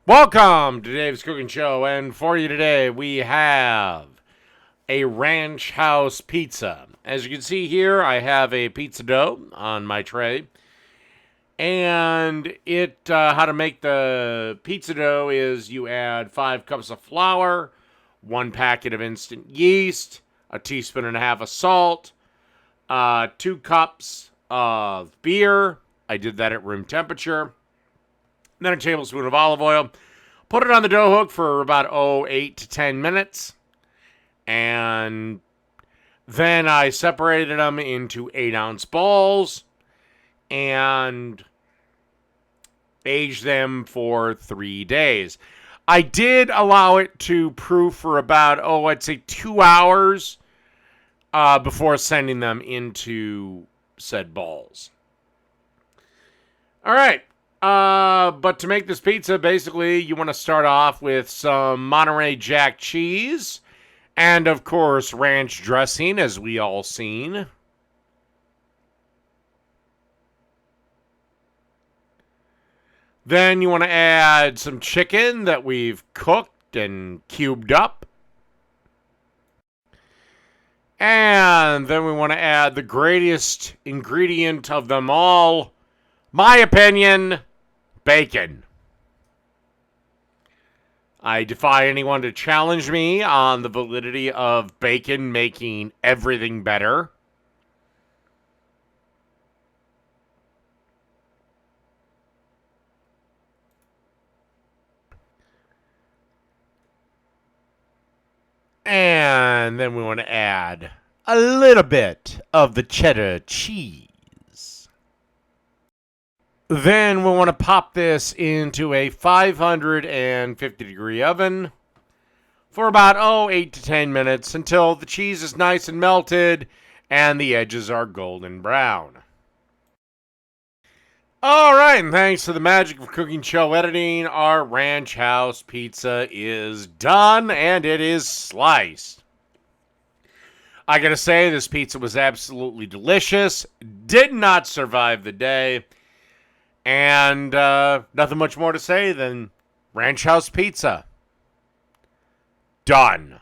Welcome to Dave's Cooking Show, and for you today we have a Ranch House pizza. As you can see here, I have a pizza dough on my tray, and how to make the pizza dough is you add 5 cups of flour, 1 packet of instant yeast, a teaspoon and a half of salt, 2 cups of beer. I did that at room temperature. Then a tablespoon of olive oil. Put it on the dough hook for about 8 to 10 minutes. And then I separated them into 8-ounce balls and aged them for 3 days. I did allow it to proof for about, I'd say 2 hours before sending them into said balls. All right. But to make this pizza, basically, you want to start off with some Monterey Jack cheese and, of course, ranch dressing, as we all seen. Then you want to add some chicken that we've cooked and cubed up. And then we want to add the greatest ingredient of them all, my opinion, bacon. I defy anyone to challenge me on the validity of bacon making everything better. And then we want to add a little bit of the cheddar cheese. Then we want to pop this into a 550 degree oven for about 8 to 10 minutes until the cheese is nice and melted and the edges are golden brown. All right, and thanks to the magic of cooking show editing, our Ranch House pizza is done and it is sliced. I gotta say, this pizza was absolutely delicious, did not survive the day, and nothing much more to say than Ranch House pizza. Done.